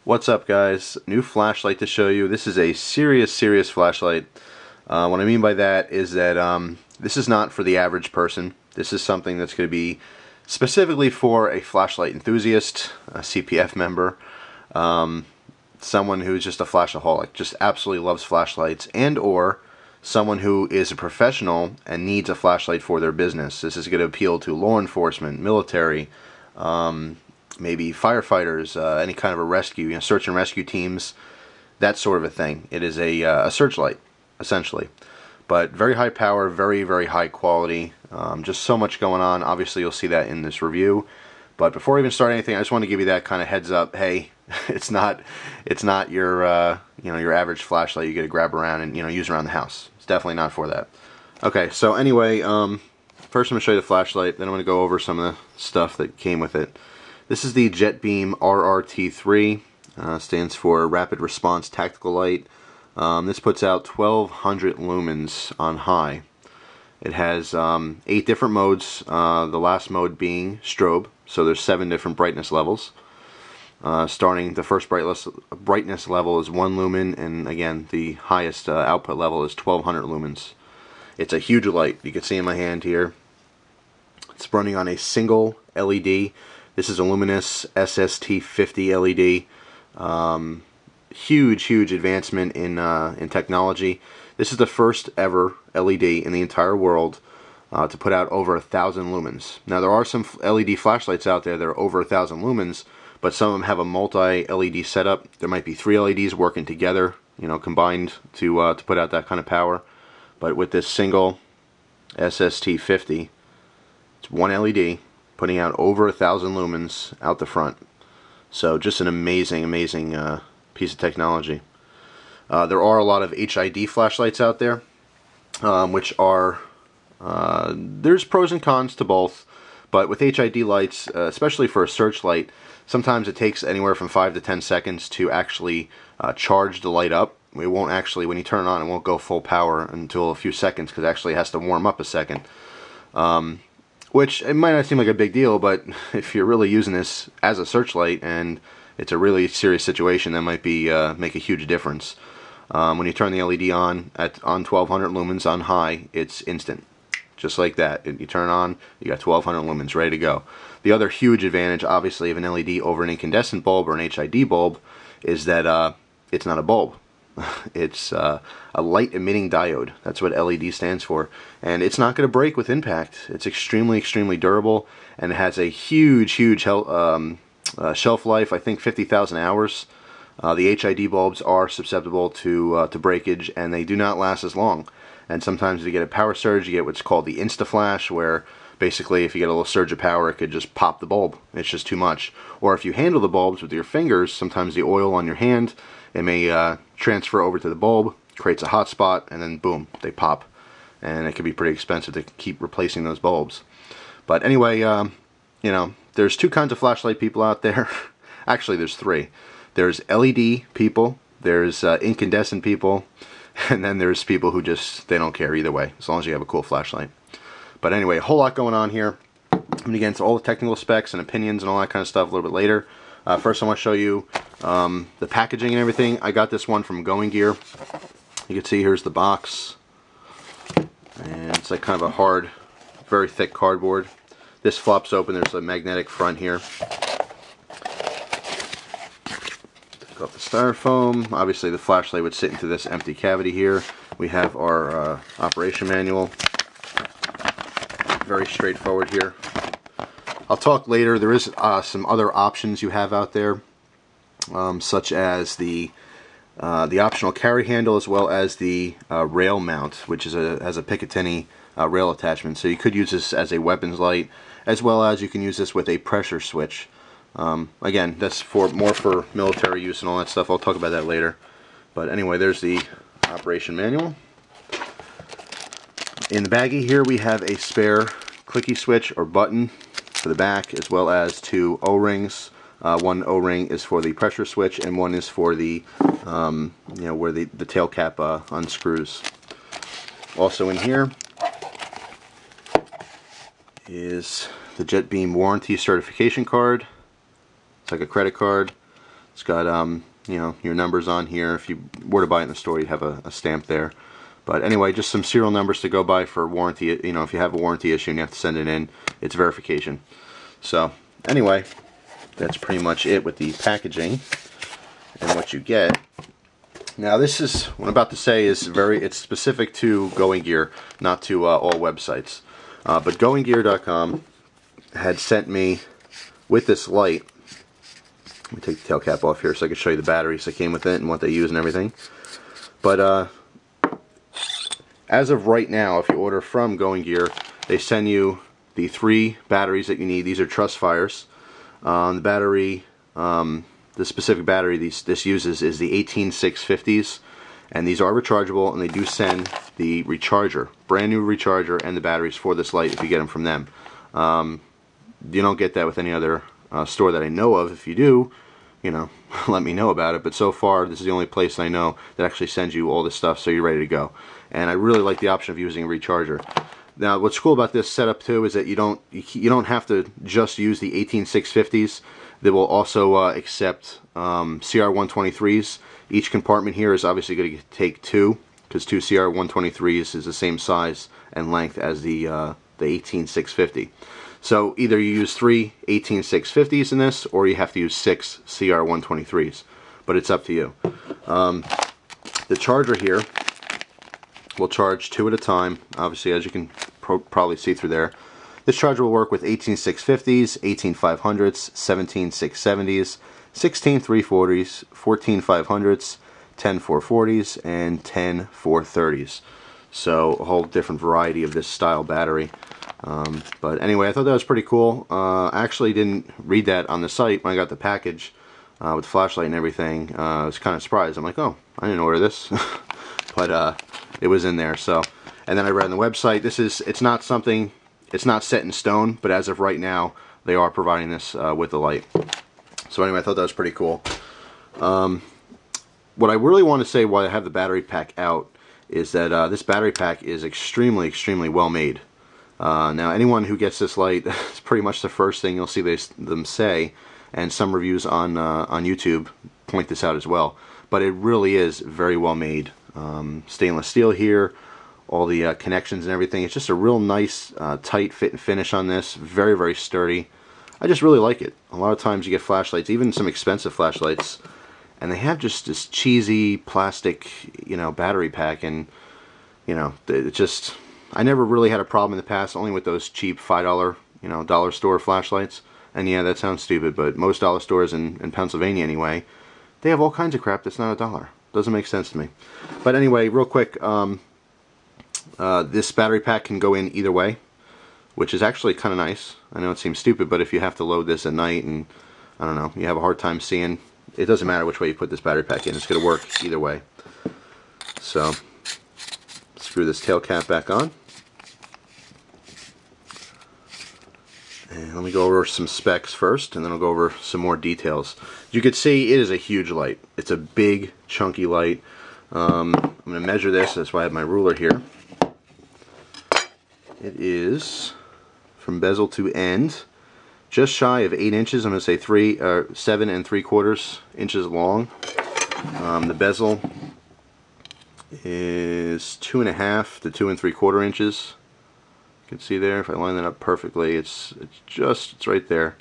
What's up, guys? New flashlight to show you. This is a serious flashlight. What I mean by that is that this is not for the average person. This is something that's going to be specifically for a flashlight enthusiast, a CPF member, someone who's just a flashaholic, just absolutely loves flashlights, and or someone who is a professional and needs a flashlight for their business. This is going to appeal to law enforcement, military, maybe firefighters, any kind of a rescue, search and rescue teams, that sort of a thing. It is a searchlight, essentially. But very high power, very high quality. Just so much going on. Obviously, you'll see that in this review. But before I even start anything, I just want to give you that kind of heads up. Hey, it's not your your average flashlight you get to grab around and use around the house. It's definitely not for that. Okay, so anyway, first I'm going to show you the flashlight. Then I'm going to go over some of the stuff that came with it. This is the JETBeam RRT-3. Stands for Rapid Response Tactical Light. This puts out 1200 lumens on high. It has 8 different modes, the last mode being strobe, so there's 7 different brightness levels. Starting, the first brightness level is 1 lumen, and again, the highest output level is 1200 lumens. It's a huge light. You can see in my hand here. It's running on a single LED. This is a Lumens SST50 LED. Huge advancement in technology. This is the first ever LED in the entire world to put out over 1,000 lumens. Now, there are some LED flashlights out there that are over 1,000 lumens, but some of them have a multi-LED setup. There might be 3 LEDs working together, combined to put out that kind of power. But with this single SST50, it's 1 LED putting out over 1,000 lumens out the front. So just an amazing piece of technology. There are a lot of HID flashlights out there, which are there's pros and cons to both. But with HID lights, especially for a searchlight, sometimes it takes anywhere from 5 to 10 seconds to actually charge the light up. It won't actually, when you turn it on, it won't go full power until a few seconds, because it actually has to warm up a second. Which, it might not seem like a big deal, but if you're really using this as a searchlight and it's a really serious situation, that might be make a huge difference. When you turn the LED on 1200 lumens on high, it's instant. Just like that. You turn it on, you got 1200 lumens ready to go. The other huge advantage, obviously, of an LED over an incandescent bulb or an HID bulb is that it's not a bulb. It's a light emitting diode. That's what LED stands for. And it's not going to break with impact. It's extremely durable, and it has a huge shelf life, I think 50,000 hours. The HID bulbs are susceptible to breakage, and they do not last as long. And sometimes if you get a power surge, you get what's called the insta-flash, where basically if you get a little surge of power, it could just pop the bulb. It's just too much. Or if you handle the bulbs with your fingers, sometimes the oil on your hand, it may transfer over to the bulb, creates a hot spot, and then boom, they pop. And it can be pretty expensive to keep replacing those bulbs. But anyway, there's 2 kinds of flashlight people out there. Actually, there's 3. There's LED people, there's incandescent people, and then there's people who they don't care either way, as long as you have a cool flashlight. But anyway, a whole lot going on here. I'm going to get into all the technical specs and opinions and all that kind of stuff a little bit later. First, I want to show you the packaging and everything. I got this one from Going Gear. You can see here's the box. And it's like kind of a hard, very thick cardboard. This flops open. There's a magnetic front here. Take off the styrofoam. Obviously, the flashlight would sit into this empty cavity here. We have our operation manual. Very straightforward here. I'll talk later. There is some other options you have out there, such as the optional carry handle, as well as the rail mount, which is has a Picatinny rail attachment. So you could use this as a weapons light, as well as you can use this with a pressure switch. Again, that's more for military use and all that stuff. I'll talk about that later. But anyway, there's the operation manual. In the baggie here, we have a spare clicky switch or button for the back, as well as 2 O-rings. One O-ring is for the pressure switch, and one is for the where the tail cap unscrews. Also in here is the JETBeam warranty certification card. It's like a credit card. It's got you know, your numbers on here. If you were to buy it in the store, you'd have a stamp there. But anyway, just some serial numbers to go by for warranty. You know, if you have a warranty issue and you have to send it in, it's verification. So anyway, that's pretty much it with the packaging and what you get. Now this is, what I'm about to say is it's specific to Going Gear, not to all websites. But goinggear.com had sent me with this light. Let me take the tail cap off here so I can show you the batteries that came with it and what they use and everything. But as of right now, if you order from Going Gear, they send you the 3 batteries that you need. These are Trust Fires. The battery, the specific battery this uses is the 18650s, and these are rechargeable, and they do send the recharger, brand new recharger, and the batteries for this light if you get them from them. You don't get that with any other store that I know of. If you do, you know, let me know about it. But so far, this is the only place I know that actually sends you all this stuff so you're ready to go. And I really like the option of using a recharger. Now, what's cool about this setup too is that you don't have to just use the 18650s. They will also accept CR123s. Each compartment here is obviously going to take 2, because 2 CR123s is the same size and length as the 18650. So either you use 3 18650s in this, or you have to use 6 CR123s. But it's up to you. The charger here will charge 2 at a time, obviously, as you can probably see through there. This charger will work with 18650s, 18500s, 17670s, 16340s, 14500s, 10440s, and 10430s. So a whole different variety of this style battery. But anyway, I thought that was pretty cool. I actually didn't read that on the site when I got the package with the flashlight and everything. I was kind of surprised. I'm like, oh, I didn't order this. But it was in there. So, and then I read on the website, it's not set in stone, but as of right now, they are providing this with the light. So anyway, I thought that was pretty cool. What I really want to say while I have the battery pack out is that this battery pack is extremely, extremely well made. Now, anyone who gets this light, it's pretty much the first thing you'll see them say, and some reviews on YouTube point this out as well. But it really is very well made. Stainless steel here, all the connections and everything. It's just a real nice, tight fit and finish on this. Very, very sturdy. I just really like it. A lot of times you get flashlights, even some expensive flashlights, and they have just this cheesy plastic, you know, battery pack, and you know, it just, I never really had a problem in the past, only with those cheap $5, you know, dollar store flashlights. And yeah, that sounds stupid, but most dollar stores in Pennsylvania anyway, they have all kinds of crap that's not $1. Doesn't make sense to me. But anyway, real quick, this battery pack can go in either way, which is actually kind of nice. I know it seems stupid, but if you have to load this at night and, I don't know, you have a hard time seeing, it doesn't matter which way you put this battery pack in. It's going to work either way. So, screw this tail cap back on. And let me go over some specs first, and then I'll go over some more details. You can see it is a huge light. It's a big, chunky light. I'm going to measure this. That's why I have my ruler here. It is, from bezel to end, just shy of 8 inches. I'm going to say 7 3/4 inches long. The bezel is 2.5 to 2 3/4 inches. You can see there, if I line that up perfectly, it's right there,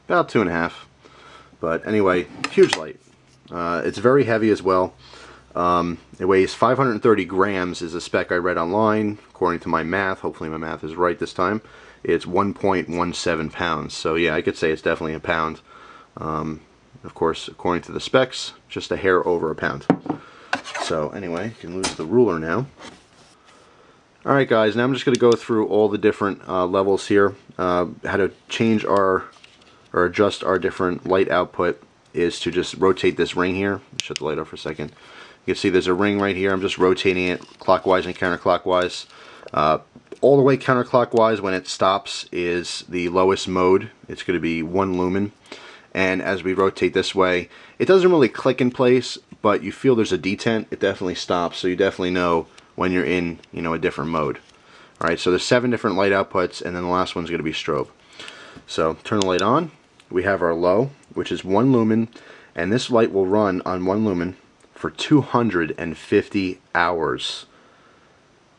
about 2.5. But anyway, huge light. It's very heavy as well. It weighs 530 grams is the spec I read online. According to my math, hopefully my math is right this time, it's 1.17 pounds. So yeah, I could say it's definitely a pound. Of course, according to the specs, just a hair over a pound. So anyway, you can lose the ruler now. Alright guys, now I'm just going to go through all the different levels here. How to change or adjust our different light output is to just rotate this ring here. Shut the light off for a second. You can see there's a ring right here. I'm just rotating it clockwise and counterclockwise. All the way counterclockwise, when it stops, is the lowest mode. It's going to be 1 lumen. And as we rotate this way, it doesn't really click in place, but you feel there's a detent. It definitely stops, so you definitely know when you're in, you know, a different mode. Alright, so there's 7 different light outputs, and then the last one's going to be strobe. So turn the light on. we have our low, which is 1 lumen, and this light will run on 1 lumen for 250 hours.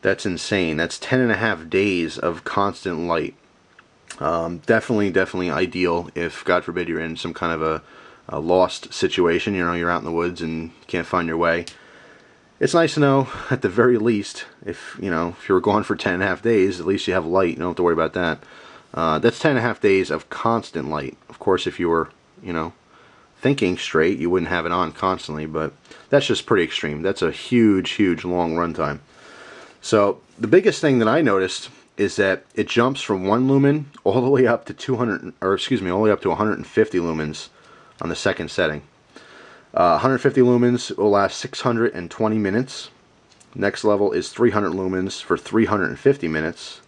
That's insane. That's 10.5 days of constant light. Definitely ideal if, God forbid, you're in some kind of a lost situation. You know, you're out in the woods and can't find your way. It's nice to know, at the very least, if you're gone for 10.5 days, at least you have light. You don't have to worry about that. That's 10.5 days of constant light. Of course, if you were, thinking straight, you wouldn't have it on constantly, but that's just pretty extreme. That's a huge long runtime. So the biggest thing that I noticed is that it jumps from 1 lumen all the way up to all the way up to 150 lumens on the second setting. 150 lumens will last 620 minutes. Next level is 300 lumens for 350 minutes.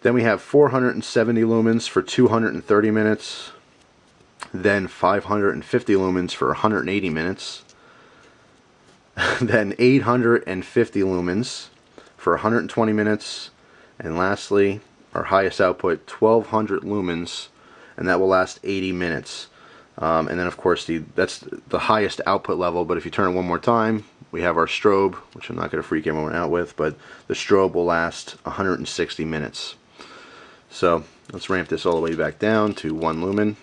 Then we have 470 lumens for 230 minutes. Then 550 lumens for 180 minutes. Then 850 lumens for 120 minutes. And lastly, our highest output, 1200 lumens, and that will last 80 minutes. And then of course that's the highest output level, but if you turn it one more time, we have our strobe, which I'm not going to freak everyone out with, but the strobe will last 160 minutes. So let's ramp this all the way back down to 1 lumen.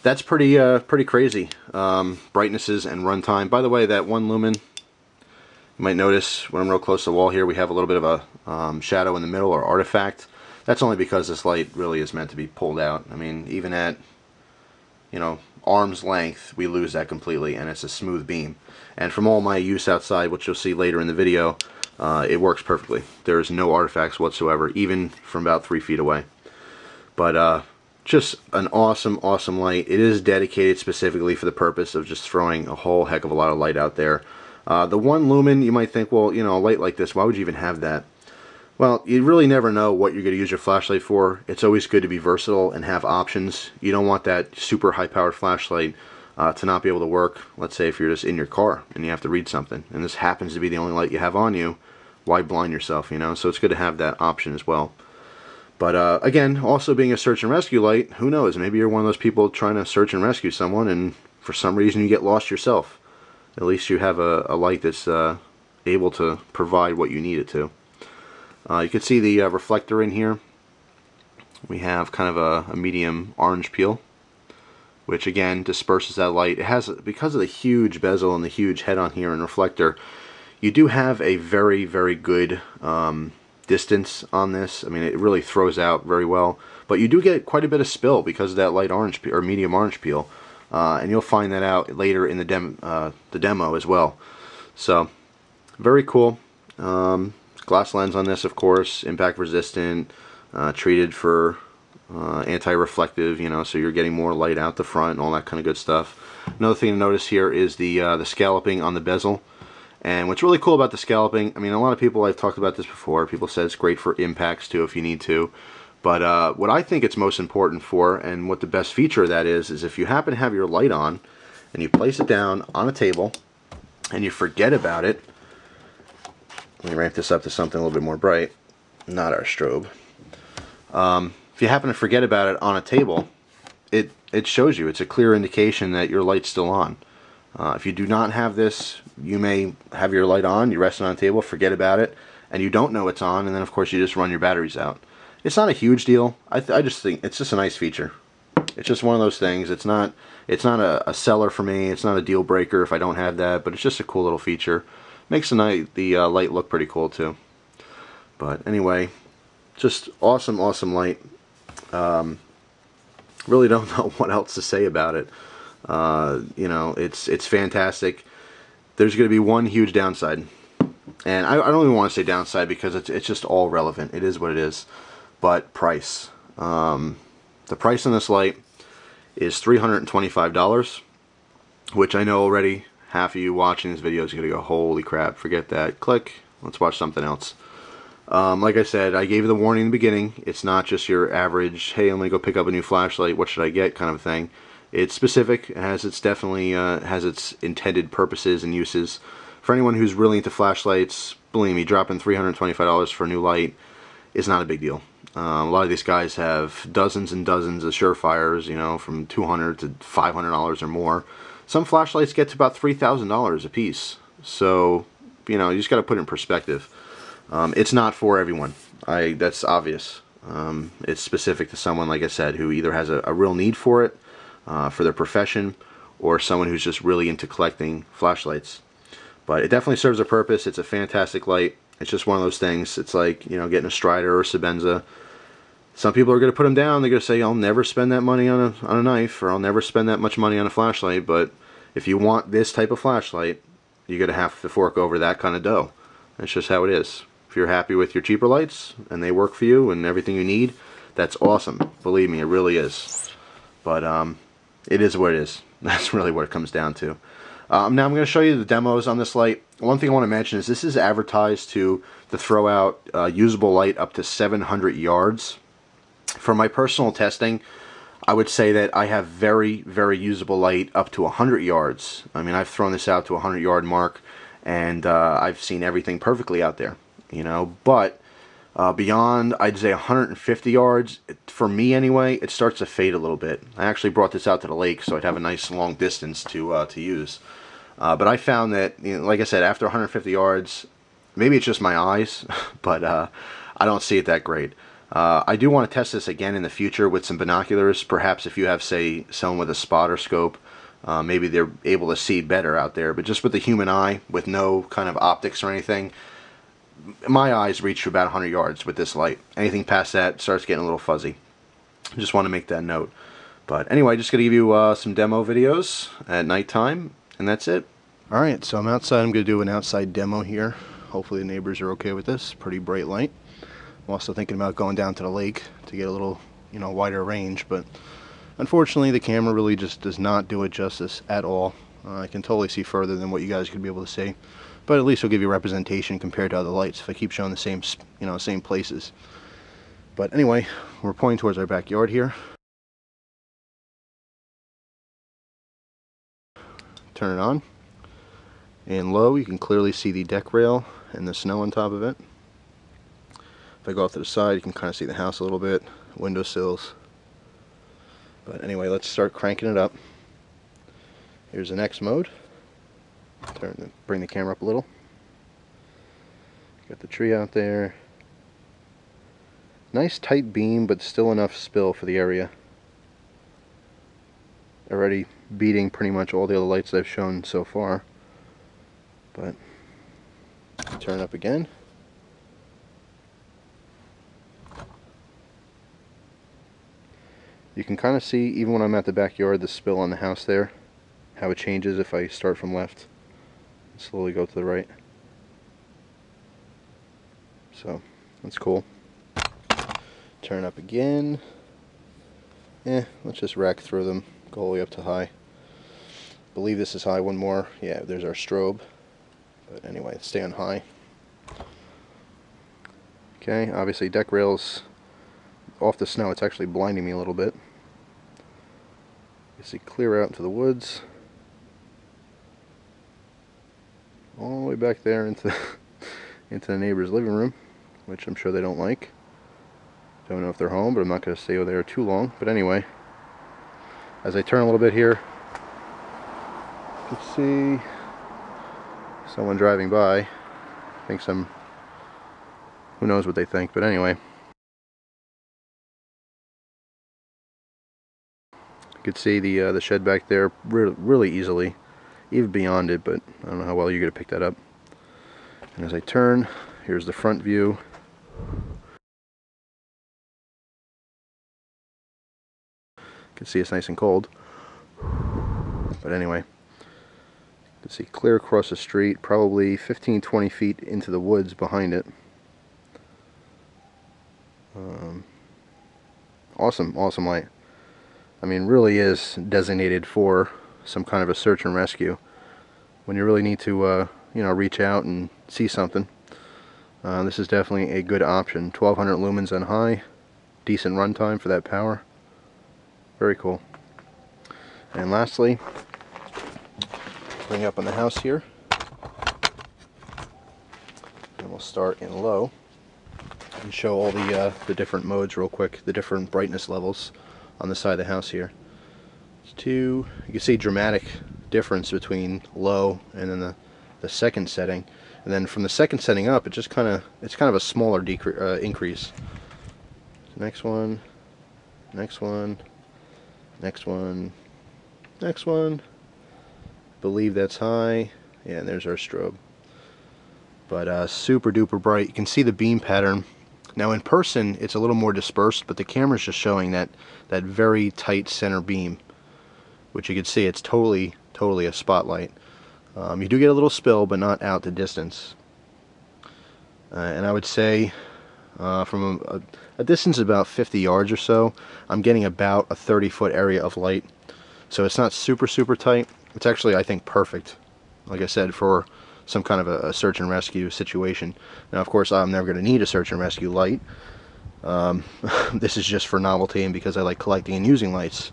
That's pretty crazy. Brightnesses and runtime. By the way, that 1 lumen, you might notice when I'm real close to the wall here, we have a little bit of a shadow in the middle, or artifact. That's only because this light really is meant to be pulled out. I mean, even at arm's length, we lose that completely, and it's a smooth beam. And from all my use outside, which you'll see later in the video, it works perfectly. There's no artifacts whatsoever, even from about 3 feet away. But just an awesome light. It is dedicated specifically for the purpose of just throwing a whole heck of a lot of light out there. The 1 lumen, you might think, well, a light like this, why would you even have that? Well, you really never know what you're going to use your flashlight for. It's always good to be versatile and have options. You don't want that super high-powered flashlight to not be able to work. Let's say if you're just in your car and you have to read something, and this happens to be the only light you have on you, why blind yourself, So it's good to have that option as well. But again, also being a search and rescue light, who knows? Maybe you're one of those people trying to search and rescue someone, and for some reason you get lost yourself. At least you have a light that's able to provide what you need it to. You can see the reflector in here. We have kind of a medium orange peel, which again disperses that light. It has, because of the huge bezel and the huge head on here and reflector, you do have a very good distance on this. I mean, it really throws out very well, but you do get quite a bit of spill because of that light orange or medium orange peel, and you'll find that out later in the demo as well. So very cool. Glass lens on this, of course, impact resistant, treated for anti-reflective, so you're getting more light out the front and all that kind of good stuff. Another thing to notice here is the scalloping on the bezel. And what's really cool about the scalloping, I mean, a lot of people, I've talked about this before, people said it's great for impacts too if you need to. But what I think it's most important for, and what the best feature of that is if you happen to have your light on and you place it down on a table and you forget about it. Let me ramp this up to something a little bit more bright, not our strobe. If you happen to forget about it on a table, it shows you. It's a clear indication that your light's still on. If you do not have this, you may have your light on, you rest it on a table, forget about it, and you don't know it's on, and then of course you just run your batteries out. It's not a huge deal. I just think it's just a nice feature. It's just one of those things. It's not a seller for me. It's not a deal breaker if I don't have that, but it's just a cool little feature. Makes the light look pretty cool too. But anyway, just awesome light. Really don't know what else to say about it. It's fantastic. There's going to be one huge downside, and I don't even want to say downside because it's just all relevant. It is what it is. But price. The price on this light is $325, which I know already half of you watching this video is going to go, holy crap, forget that. Click. Let's watch something else. Like I said, I gave you the warning in the beginning. It's not just your average, hey, I'm going to go pick up a new flashlight, what should I get kind of thing. It's specific. It has its definitely has its intended purposes and uses. For anyone who's really into flashlights, believe me, dropping $325 for a new light is not a big deal. A lot of these guys have dozens and dozens of Surefires, you know, from $200 to $500 or more. Some flashlights get to about $3,000 a piece. So, you know, you just got to put it in perspective. It's not for everyone. That's obvious. It's specific to someone, like I said, who either has a real need for it, for their profession, or someone who's just really into collecting flashlights. But it definitely serves a purpose. It's a fantastic light. It's just one of those things. It's like, you know, getting a Strider or a Sebenza. Some people are going to put them down. They're going to say, I'll never spend that money on a knife, or I'll never spend that much money on a flashlight. But if you want this type of flashlight, you're going to have to fork over that kind of dough. That's just how it is. If you're happy with your cheaper lights and they work for you and everything you need, that's awesome. Believe me, it really is. But it is what it is. That's really what it comes down to. Now I'm going to show you the demos on this light. One thing I want to mention is this is advertised to throw out usable light up to 700 yards. For my personal testing, I would say that I have very, very usable light up to 100 yards. I mean, I've thrown this out to a 100-yard mark, and I've seen everything perfectly out there, you know. But beyond, I'd say 150 yards, for me anyway, it starts to fade a little bit. I actually brought this out to the lake, so I'd have a nice long distance to use. But I found that, you know, like I said, after 150 yards, maybe it's just my eyes, but I don't see it that great. I do want to test this again in the future with some binoculars. Perhaps if you have, say, someone with a spotter scope, maybe they're able to see better out there. But just with the human eye, with no kind of optics or anything, my eyes reach to about 100 yards with this light. Anything past that starts getting a little fuzzy. Just want to make that note. But anyway, just going to give you some demo videos at nighttime, and that's it. Alright, so I'm outside. I'm going to do an outside demo here. Hopefully the neighbors are okay with this. Pretty bright light. I'm also thinking about going down to the lake to get a little, you know, wider range, but unfortunately the camera really just does not do it justice at all. I can totally see further than what you guys could be able to see, but at least it'll give you representation compared to other lights if I keep showing the same, you know, same places. But anyway, we're pointing towards our backyard here. Turn it on, and low you can clearly see the deck rail and the snow on top of it. If I go off to the side, you can kind of see the house a little bit, windowsills. But anyway, let's start cranking it up. Here's the next mode. Bring the camera up a little. Got the tree out there. Nice tight beam, but still enough spill for the area. Already beating pretty much all the other lights I've shown so far. But turn it up again. You can kind of see, even when I'm at the backyard, the spill on the house there, how it changes if I start from left and slowly go to the right. So, that's cool. Turn up again. Let's just rack through them, go all the way up to high. Believe this is high. One more. Yeah, there's our strobe. But anyway, stay on high. Okay, obviously deck rails off the snow, it's actually blinding me a little bit. You see clear out into the woods, all the way back there into the neighbor's living room, which I'm sure they don't like. Don't know if they're home, but I'm not going to stay over there too long. But anyway, as I turn a little bit here, you can see someone driving by. Thinks I'm, who knows what they think, but anyway. You could see the shed back there really easily, even beyond it, but I don't know how well you're going to pick that up. And as I turn, here's the front view. You can see it's nice and cold. But anyway, you can see clear across the street, probably 15-20 feet into the woods behind it. Awesome light. I mean, really is designated for some kind of a search and rescue. When you really need to, you know, reach out and see something. This is definitely a good option. 1200 lumens on high, decent runtime for that power. Very cool. And lastly, bring up on the house here, and we'll start in low. and show all the different modes real quick, the different brightness levels on the side of the house here. You can see dramatic difference between low and then the second setting, and then from the second setting up, it's kind of a smaller increase. Next one, next one, next one, next one. Believe that's high. Yeah, and there's our strobe. But super duper bright. You can see the beam pattern. Now in person, it's a little more dispersed, but the camera's just showing that very tight center beam, which you can see it's totally a spotlight. You do get a little spill, but not out the distance. And I would say from a distance of about 50 yards or so, I'm getting about a 30-foot area of light. So it's not super tight. It's actually, I think, perfect, like I said, for some kind of a search and rescue situation. Now, of course, I'm never going to need a search and rescue light. This is just for novelty and because I like collecting and using lights.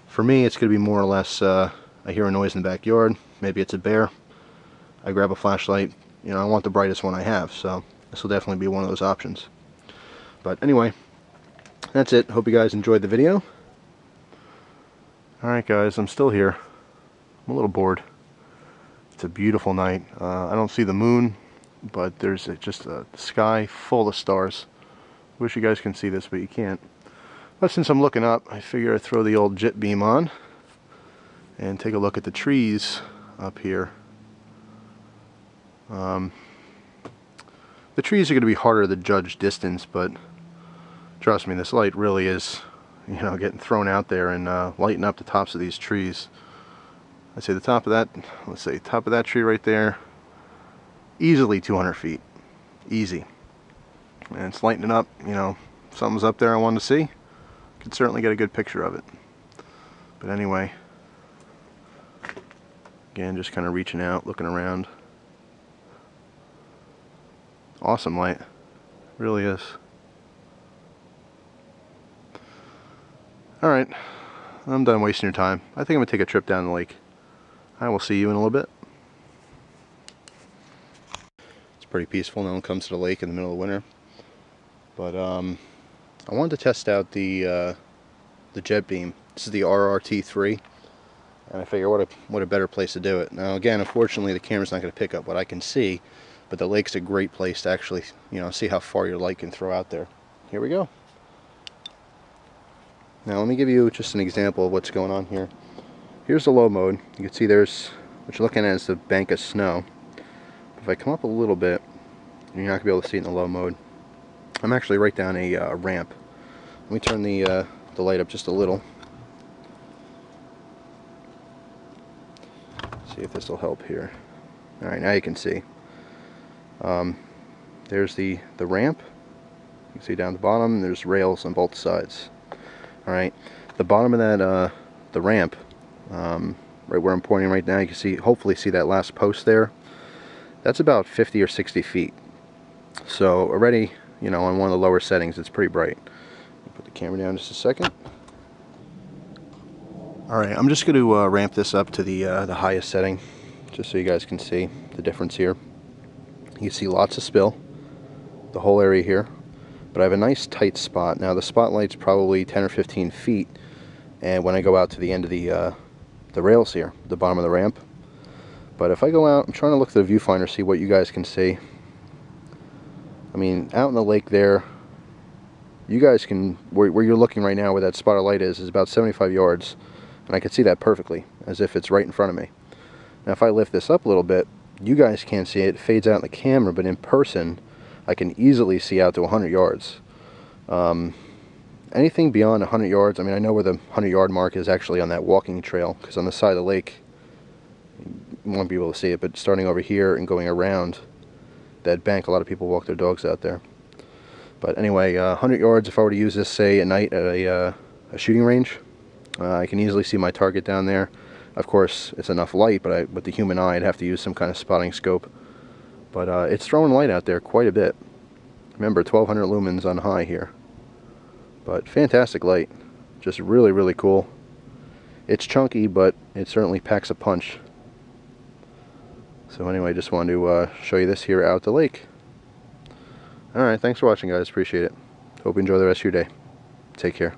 For me, it's going to be more or less, I hear a noise in the backyard, maybe it's a bear, I grab a flashlight, you know, I want the brightest one I have, so this will definitely be one of those options. But anyway, that's it. Hope you guys enjoyed the video. Alright guys, I'm still here. I'm a little bored. It's a beautiful night. I don't see the moon, but there's just a sky full of stars. Wish you guys can see this, but you can't. But since I'm looking up, I figure I'd throw the old JETBeam on and take a look at the trees up here. The trees are going to be harder to judge distance, but trust me, this light really is, you know, getting thrown out there and lighting up the tops of these trees. I'd say the top of that, let's say top of that tree right there, easily 200 feet, easy. And it's lighting up, you know, something's up there I wanted to see. Could certainly get a good picture of it. But anyway, again, just kind of reaching out, looking around. Awesome light, really is. Alright, I'm done wasting your time. I think I'm going to take a trip down the lake. I will see you in a little bit. It's pretty peaceful. No one comes to the lake in the middle of winter. But I wanted to test out the JETBeam. This is the RRT-3, and I figure what a better place to do it. Now again, unfortunately the camera's not going to pick up what I can see, but the lake's a great place to actually, you know, see how far your light can throw out there. Here we go. Now let me give you just an example of what's going on here. Here's the low mode. You can see there's, what you're looking at is the bank of snow. If I come up a little bit, you're not going to be able to see it in the low mode. I'm actually right down a ramp. Let me turn the light up just a little. See if this will help here. Alright, now you can see. There's the ramp. You can see down the bottom, there's rails on both sides. Alright, the bottom of that, the ramp, right where I'm pointing right now, you can see, hopefully see that last post there. That's about 50 or 60 feet. So already, you know, on one of the lower settings, it's pretty bright. I'll put the camera down just a second. Alright, I'm just going to ramp this up to the highest setting, just so you guys can see the difference here. You can see lots of spill, the whole area here, but I have a nice tight spot. Now the spotlight's probably 10 or 15 feet, and when I go out to the end of the rails here, the bottom of the ramp. But if I go out, I'm trying to look at the viewfinder, see what you guys can see. I mean, out in the lake there, you guys can, where you're looking right now, where that spot of light is about 75 yards, and I can see that perfectly, as if it's right in front of me. Now if I lift this up a little bit, you guys can't see it, it fades out in the camera, but in person, I can easily see out to 100 yards. Anything beyond 100 yards, I mean, I know where the 100-yard mark is actually on that walking trail, because on the side of the lake, you won't be able to see it, but starting over here and going around that bank, a lot of people walk their dogs out there. But anyway, 100 yards, if I were to use this, say, at night at a shooting range, I can easily see my target down there. Of course, it's enough light, but with the human eye, I'd have to use some kind of spotting scope. But it's throwing light out there quite a bit. Remember, 1200 lumens on high here. But fantastic light. Just really, really cool. It's chunky, but it certainly packs a punch. So anyway, just wanted to show you this here out at the lake. Alright, thanks for watching, guys. Appreciate it. Hope you enjoy the rest of your day. Take care.